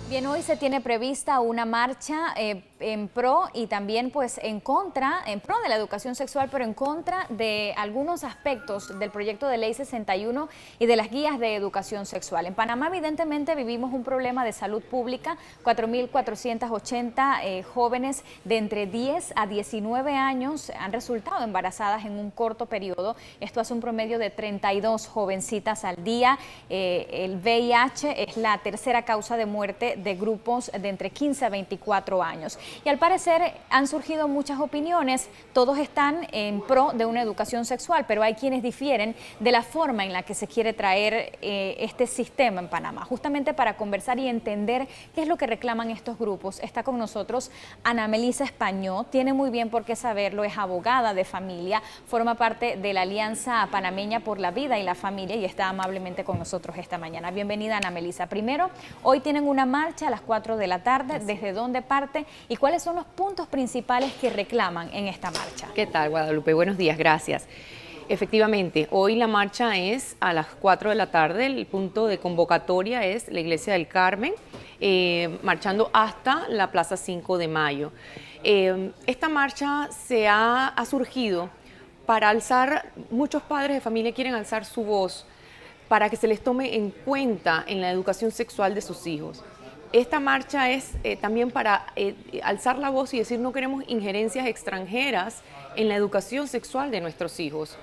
Bien, hoy se tiene prevista una marcha en pro y también pues en contra, en pro de la educación sexual, pero en contra de algunos aspectos del proyecto de ley 61 y de las guías de educación sexual. En Panamá evidentemente vivimos un problema de salud pública. 4.480 jóvenes de entre 10 a 19 años han resultado embarazadas en un corto periodo. Esto hace un promedio de 32 jovencitas al día. El VIH es la tercera causa de muerte de grupos de entre 15 a 24 años. Y al parecer han surgido muchas opiniones, todos están en pro de una educación sexual, pero hay quienes difieren de la forma en la que se quiere traer este sistema en Panamá. Justamente para conversar y entender qué es lo que reclaman estos grupos, está con nosotros Ana Melisa Españó, tiene muy bien por qué saberlo, es abogada de familia, forma parte de la Alianza Panameña por la Vida y la Familia y está amablemente con nosotros esta mañana. Bienvenida, Ana Melisa. Primero, hoy tienen una marcha a las 4 de la tarde, ¿desde dónde parte y cuáles son los puntos principales que reclaman en esta marcha? ¿Qué tal, Guadalupe? Buenos días, gracias. Efectivamente, hoy la marcha es a las 4 de la tarde, el punto de convocatoria es la Iglesia del Carmen, marchando hasta la Plaza 5 de Mayo. Esta marcha ha surgido para alzar, muchos padres de familia quieren alzar su voz para que se les tome en cuenta en la educación sexual de sus hijos. Esta marcha es también para alzar la voz y decir no queremos injerencias extranjeras en la educación sexual de nuestros hijos.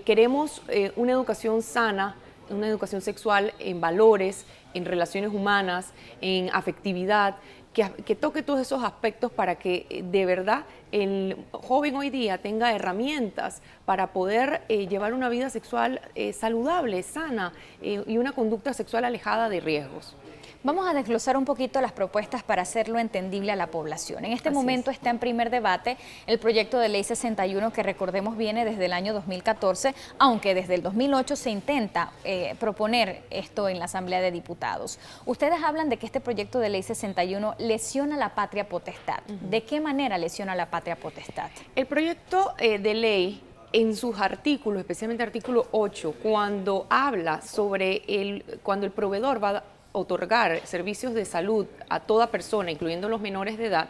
Queremos una educación sana, una educación sexual en valores, en relaciones humanas, en afectividad, que toque todos esos aspectos para que de verdad el joven hoy día tenga herramientas para poder llevar una vida sexual saludable, sana y una conducta sexual alejada de riesgos. Vamos a desglosar un poquito las propuestas para hacerlo entendible a la población. En este momento está en primer debate el proyecto de ley 61 que recordemos viene desde el año 2014, aunque desde el 2008 se intenta proponer esto en la Asamblea de Diputados. Ustedes hablan de que este proyecto de ley 61 lesiona la patria potestad. ¿De qué manera lesiona la patria potestad? El proyecto de ley en sus artículos, especialmente artículo 8, cuando habla sobre cuando el proveedor va a otorgar servicios de salud a toda persona, incluyendo los menores de edad,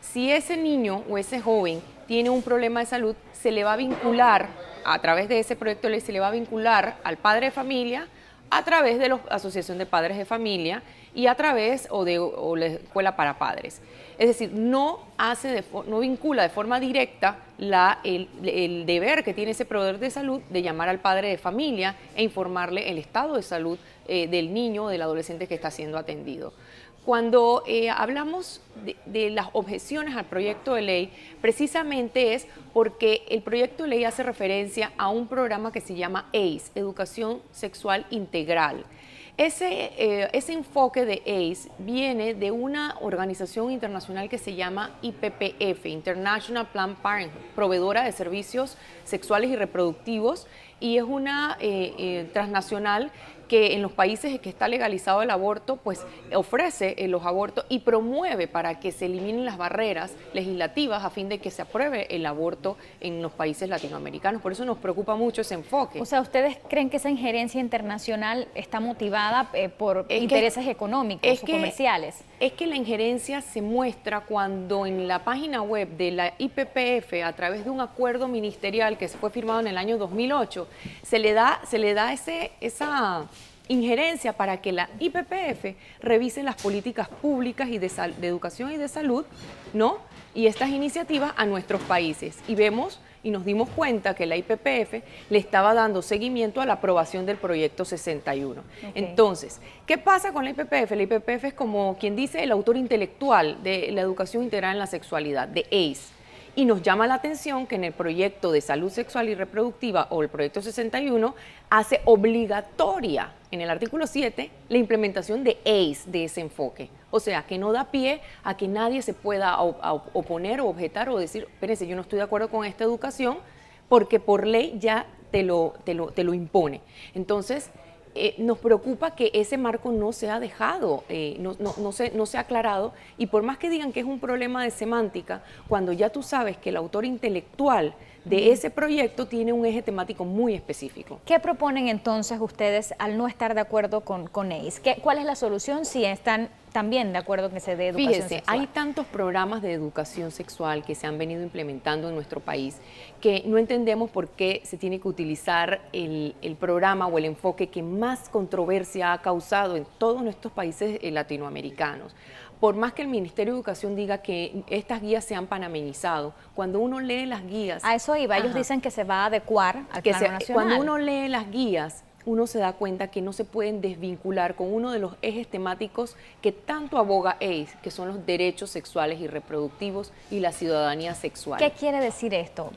si ese niño o ese joven tiene un problema de salud, se le va a vincular, a través de ese proyecto de ley, se le va a vincular al padre de familia, a través de la Asociación de Padres de Familia y a través o la Escuela para Padres. Es decir, no vincula de forma directa el deber que tiene ese proveedor de salud de llamar al padre de familia e informarle el estado de salud del niño o del adolescente que está siendo atendido. Cuando hablamos de las objeciones al proyecto de ley, precisamente es porque el proyecto de ley hace referencia a un programa que se llama ACE, Educación Sexual Integral. Ese enfoque de ACE viene de una organización internacional que se llama IPPF, International Planned Parenthood, proveedora de servicios sexuales y reproductivos, y es una transnacional que en los países en que está legalizado el aborto, pues ofrece los abortos y promueve para que se eliminen las barreras legislativas a fin de que se apruebe el aborto en los países latinoamericanos. Por eso nos preocupa mucho ese enfoque. O sea, ¿ustedes creen que esa injerencia internacional está motivada por intereses económicos o comerciales? Es que la injerencia se muestra cuando en la página web de la IPPF, a través de un acuerdo ministerial que fue firmado en el año 2008, se le da esa injerencia para que la IPPF revise las políticas públicas y de educación y de salud, ¿no? Y estas iniciativas a nuestros países. Y vemos y nos dimos cuenta que la IPPF le estaba dando seguimiento a la aprobación del proyecto 61. Entonces, ¿qué pasa con la IPPF? La IPPF es como quien dice el autor intelectual de la educación integral en la sexualidad, de ACE. Y nos llama la atención que en el proyecto de salud sexual y reproductiva o el proyecto 61 hace obligatoria en el artículo 7 la implementación de ACE, de ese enfoque. O sea, que no da pie a que nadie se pueda oponer o objetar o decir, espérense, yo no estoy de acuerdo con esta educación porque por ley ya te lo impone. Entonces, nos preocupa que ese marco no se ha dejado, no se ha aclarado, y por más que digan que es un problema de semántica, cuando ya tú sabes que el autor intelectual de ese proyecto tiene un eje temático muy específico. ¿Qué proponen entonces ustedes al no estar de acuerdo con ACE? ¿Cuál es la solución si están también de acuerdo que se dé educación Fíjese, sexual. hay tantos programas de educación sexual que se han venido implementando en nuestro país que no entendemos por qué se tiene que utilizar el programa o el enfoque que más controversia ha causado en todos nuestros países latinoamericanos. Por más que el Ministerio de Educación diga que estas guías se han panameñizado, cuando uno lee las guías... A eso iba, ellos Ajá. dicen que se va a adecuar al plano nacional. Cuando uno lee las guías, uno se da cuenta que no se pueden desvincular con uno de los ejes temáticos que tanto aboga ACE, que son los derechos sexuales y reproductivos y la ciudadanía sexual. ¿Qué quiere decir esto?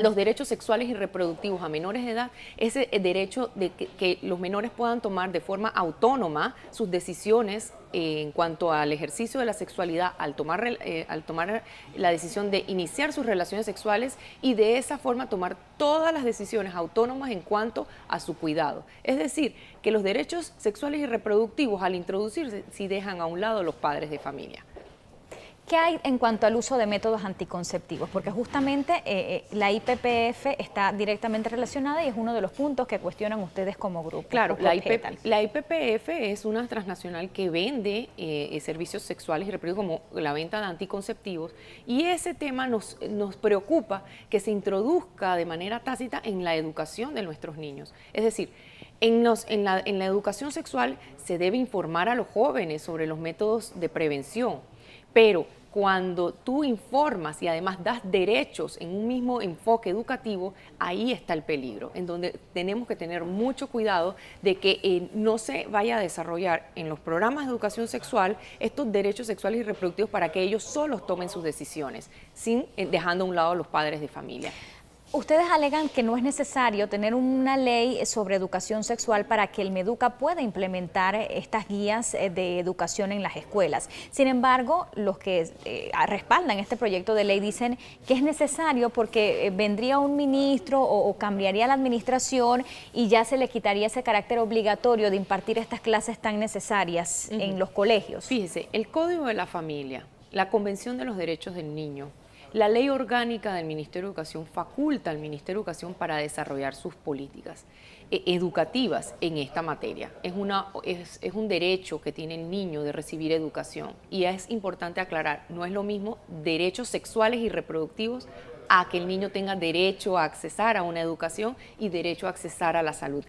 Los derechos sexuales y reproductivos a menores de edad es el derecho de que los menores puedan tomar de forma autónoma sus decisiones en cuanto al ejercicio de la sexualidad, al tomar la decisión de iniciar sus relaciones sexuales y de esa forma tomar todas las decisiones autónomas en cuanto a su cuidado. Es decir, que los derechos sexuales y reproductivos al introducirse sí dejan a un lado los padres de familia. ¿Qué hay en cuanto al uso de métodos anticonceptivos? Porque justamente la IPPF está directamente relacionada y es uno de los puntos que cuestionan ustedes como grupo. Claro, la IPPF es una transnacional que vende servicios sexuales y reproductivos como la venta de anticonceptivos, y ese tema nos preocupa que se introduzca de manera tácita en la educación de nuestros niños. Es decir, en la educación sexual se debe informar a los jóvenes sobre los métodos de prevención, pero cuando tú informas y además das derechos en un mismo enfoque educativo, ahí está el peligro, en donde tenemos que tener mucho cuidado de que no se vaya a desarrollar en los programas de educación sexual estos derechos sexuales y reproductivos para que ellos solos tomen sus decisiones, dejando a un lado a los padres de familia. Ustedes alegan que no es necesario tener una ley sobre educación sexual para que el Meduca pueda implementar estas guías de educación en las escuelas. Sin embargo, los que respaldan este proyecto de ley dicen que es necesario porque vendría un ministro o cambiaría la administración y ya se le quitaría ese carácter obligatorio de impartir estas clases tan necesarias en los colegios. Fíjese, el Código de la Familia, la Convención de los Derechos del Niño, la ley orgánica del Ministerio de Educación faculta al Ministerio de Educación para desarrollar sus políticas educativas en esta materia. Es un derecho que tiene el niño de recibir educación, y es importante aclarar, no es lo mismo derechos sexuales y reproductivos a que el niño tenga derecho a accesar a una educación y derecho a accesar a la salud.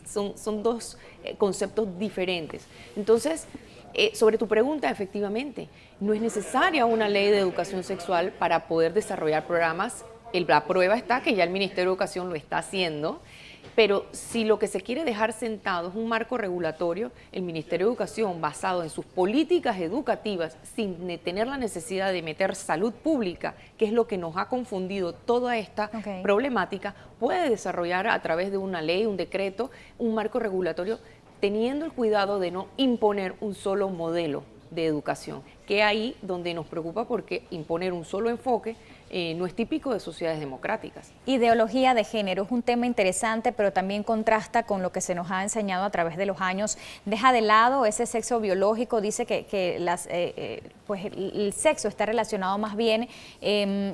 Son dos conceptos diferentes. Entonces, sobre tu pregunta, efectivamente, no es necesaria una ley de educación sexual para poder desarrollar programas. La prueba está que ya el Ministerio de Educación lo está haciendo, pero si lo que se quiere dejar sentado es un marco regulatorio, el Ministerio de Educación, basado en sus políticas educativas, sin tener la necesidad de meter salud pública, que es lo que nos ha confundido toda esta problemática, puede desarrollar a través de una ley, un decreto, un marco regulatorio, teniendo el cuidado de no imponer un solo modelo de educación, que es ahí donde nos preocupa, porque imponer un solo enfoque no es típico de sociedades democráticas. Ideología de género es un tema interesante, pero también contrasta con lo que se nos ha enseñado a través de los años. Deja de lado ese sexo biológico, dice que pues el sexo está relacionado más bien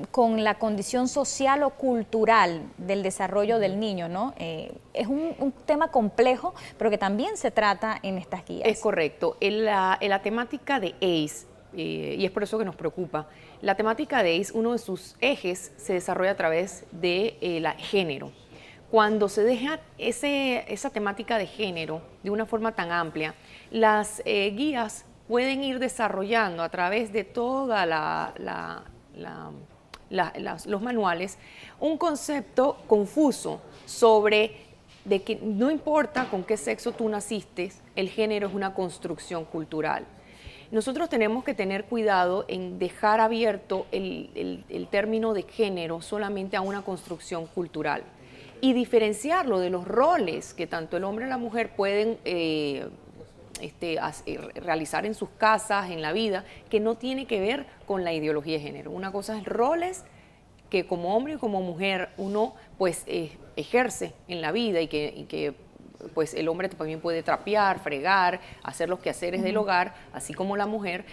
con la condición social o cultural del desarrollo del niño, ¿no? Es un tema complejo, pero que también se trata en estas guías. Es correcto. En la temática de ACE, y es por eso que nos preocupa, la temática de ACE, uno de sus ejes se desarrolla a través de género. Cuando se deja esa temática de género de una forma tan amplia, las guías pueden ir desarrollando a través de toda los manuales un concepto confuso sobre de que no importa con qué sexo tú naciste, el género es una construcción cultural. Nosotros tenemos que tener cuidado en dejar abierto el término de género solamente a una construcción cultural y diferenciarlo de los roles que tanto el hombre y la mujer pueden realizar en sus casas, en la vida, que no tiene que ver con la ideología de género. Una cosa es roles que como hombre y como mujer uno pues ejerce en la vida y que pues el hombre también puede trapear, fregar, hacer los quehaceres del hogar, así como la mujer,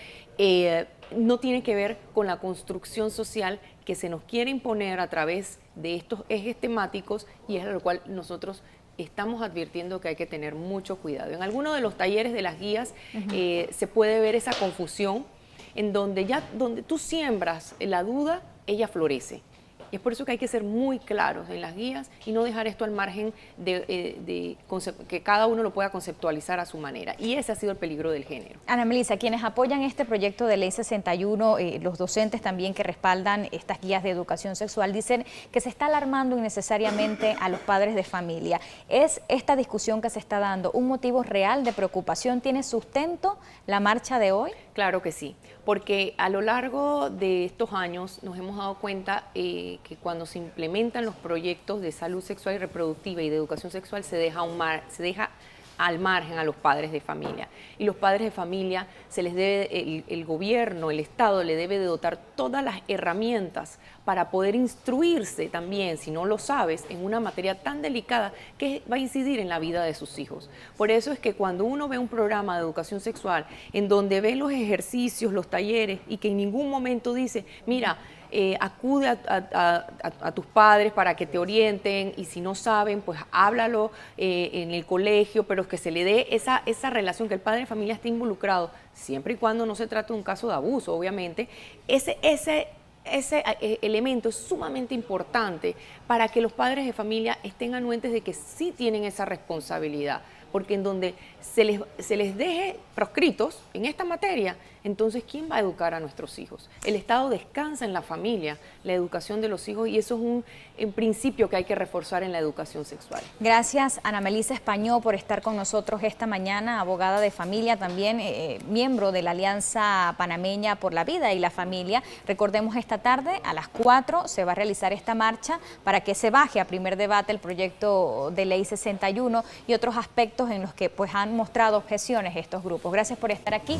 no tiene que ver con la construcción social que se nos quiere imponer a través de estos ejes temáticos, y es a lo cual nosotros estamos advirtiendo que hay que tener mucho cuidado. En algunos de los talleres de las guías se puede ver esa confusión en donde tú siembras la duda, ella florece. Y es por eso que hay que ser muy claros en las guías y no dejar esto al margen de que cada uno lo pueda conceptualizar a su manera. Y ese ha sido el peligro del género. Ana Melissa, quienes apoyan este proyecto de ley 61, los docentes también que respaldan estas guías de educación sexual, dicen que se está alarmando innecesariamente a los padres de familia. ¿Es esta discusión que se está dando un motivo real de preocupación? ¿Tiene sustento la marcha de hoy? Claro que sí, porque a lo largo de estos años nos hemos dado cuenta que cuando se implementan los proyectos de salud sexual y reproductiva y de educación sexual se deja al margen a los padres de familia. Y los padres de familia se les debe, el gobierno, el Estado le debe de dotar todas las herramientas para poder instruirse también, si no lo sabes, en una materia tan delicada que va a incidir en la vida de sus hijos. Por eso es que cuando uno ve un programa de educación sexual en donde ve los ejercicios, los talleres y que en ningún momento dice, mira, acude a tus padres para que te orienten y si no saben, pues háblalo en el colegio, pero que se le dé esa relación, que el padre de familia esté involucrado, siempre y cuando no se trate de un caso de abuso, obviamente. Ese elemento es sumamente importante para que los padres de familia estén anuentes de que sí tienen esa responsabilidad, porque en donde se les deje proscritos en esta materia, entonces ¿quién va a educar a nuestros hijos? El Estado descansa en la familia, la educación de los hijos, y eso es un principio que hay que reforzar en la educación sexual. Gracias, Ana Melissa Españó, por estar con nosotros esta mañana, abogada de familia, también miembro de la Alianza Panameña por la Vida y la Familia. Recordemos, esta tarde a las 4 se va a realizar esta marcha para que se baje a primer debate el proyecto de ley 61 y otros aspectos en los que pues han mostrado objeciones estos grupos. Gracias por estar aquí.